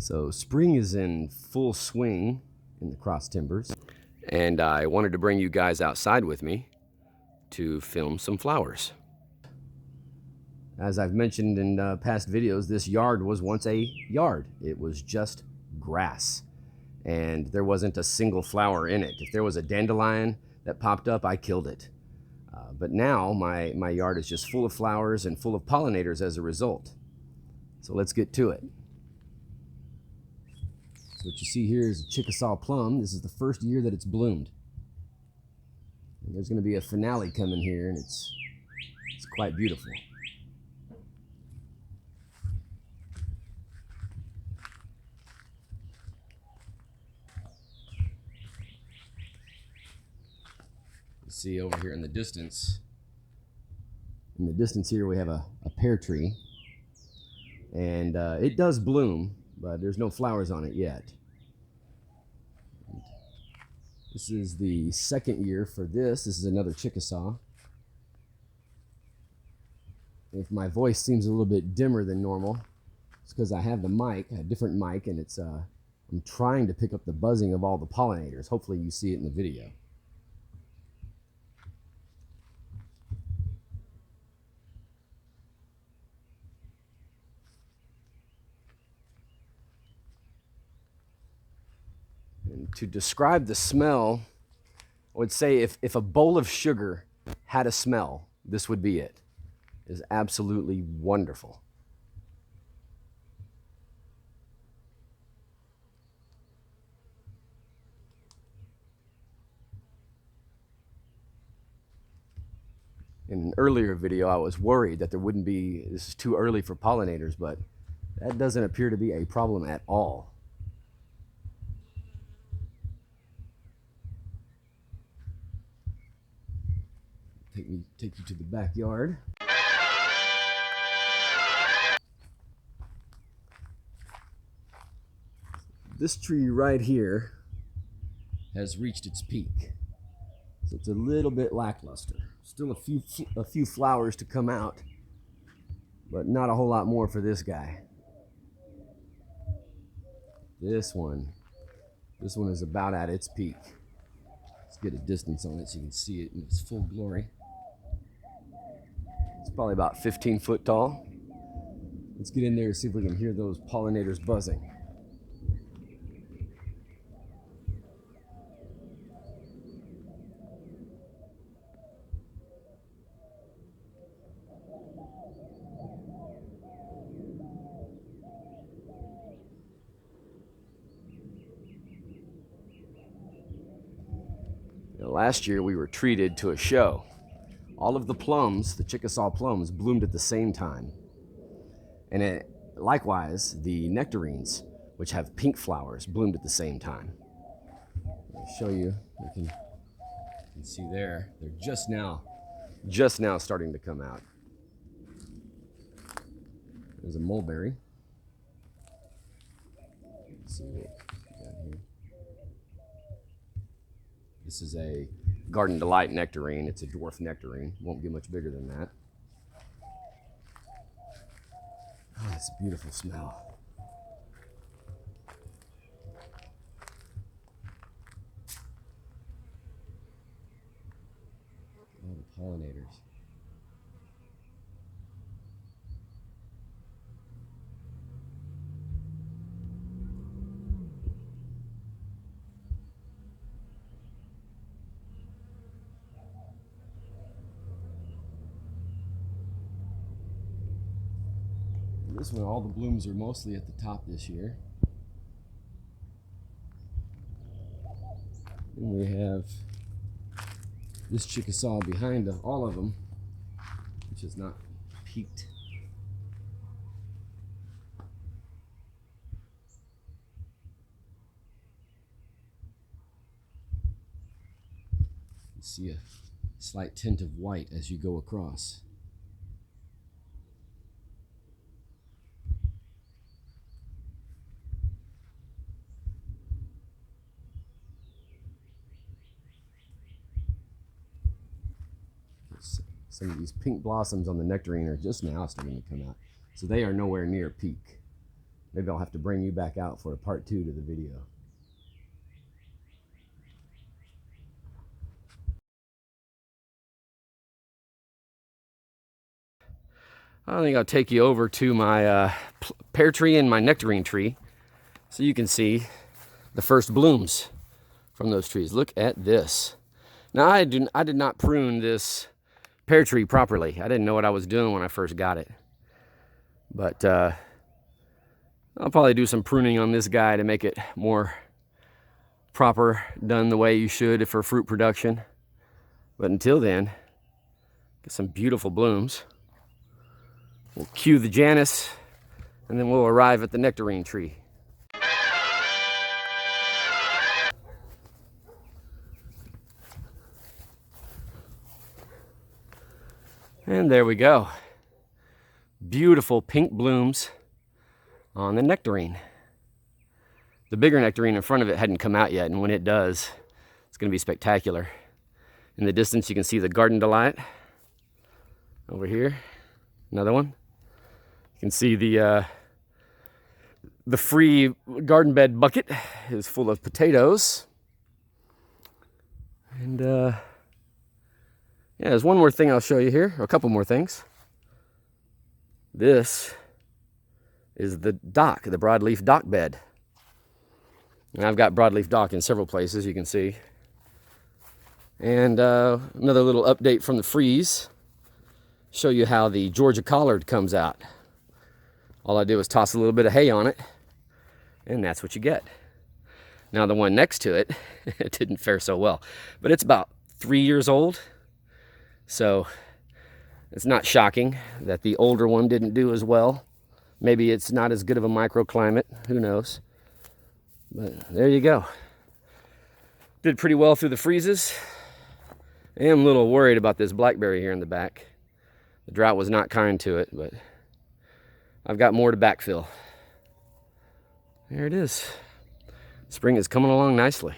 So spring is in full swing in the cross timbers, and I wanted to bring you guys outside with me to film some flowers. As I've mentioned in past videos, this yard was once a yard. It was just grass, and there wasn't a single flower in it. If there was a dandelion that popped up, I killed it. But now my yard is just full of flowers and full of pollinators as a result. So let's get to it. So what you see here is a Chickasaw Plum. This is the first year that it's bloomed. And there's going to be a finale coming here, and it's quite beautiful. You see over here in the distance here we have a pear tree, and it does bloom, but there's no flowers on it yet. This is the second year for this. This is another Chickasaw. If my voice seems a little bit dimmer than normal, it's because I have the mic, a different mic, and it's I'm trying to pick up the buzzing of all the pollinators. Hopefully you see it in the video. And to describe the smell, I would say if a bowl of sugar had a smell, this would be it. It is absolutely wonderful. In an earlier video, I was worried that there wouldn't be, this is too early for pollinators, but that doesn't appear to be a problem at all. Take you to the backyard. This tree right here has reached its peak, so it's a little bit lackluster. Still a few flowers to come out, but not a whole lot more for this guy. This one is about at its peak. Let's get a distance on it so you can see it in its full glory. It's probably about 15 foot tall. Let's get in there and see if we can hear those pollinators buzzing. Last year we were treated to a show. All of the plums, the Chickasaw plums, bloomed at the same time. And likewise, the nectarines, which have pink flowers, bloomed at the same time. I'll show you. You can see there. They're just now starting to come out. There's a mulberry. Let's see what we got here. This is a Garden Delight nectarine. It's a dwarf nectarine. Won't get much bigger than that. Oh, it's a beautiful smell. Oh, the pollinators. This one, all the blooms are mostly at the top this year. And we have this Chickasaw behind all of them, which is not peaked. You see a slight tint of white as you go across. Some of these pink blossoms on the nectarine are just now starting to come out. So they are nowhere near peak. Maybe I'll have to bring you back out for a part 2 to the video. I think I'll take you over to my pear tree and my nectarine tree so you can see the first blooms from those trees. Look at this. Now, I did not prune this pear tree properly. I didn't know what I was doing when I first got it. But I'll probably do some pruning on this guy to make it more proper, done the way you should for fruit production. But until then, get some beautiful blooms. We'll cue the Janus, and then we'll arrive at the nectarine tree. And there we go. Beautiful pink blooms on the nectarine. The bigger nectarine in front of it hadn't come out yet, and when it does, it's going to be spectacular. In the distance, you can see the Garden Delight over here. Another one. You can see the free garden bed bucket is full of potatoes. And yeah, there's one more thing I'll show you here, or a couple more things. This is the dock, the broadleaf dock bed. And I've got broadleaf dock in several places, you can see. And another little update from the freeze. Show you how the Georgia collard comes out. All I do is toss a little bit of hay on it, and that's what you get. Now the one next to it, it didn't fare so well, but it's about 3 years old, so it's not shocking that the older one didn't do as well. Maybe it's not as good of a microclimate, who knows. But there you go. Did pretty well through the freezes. I am a little worried about this blackberry here in the back. The drought was not kind to it, but I've got more to backfill. There it is. Spring is coming along nicely.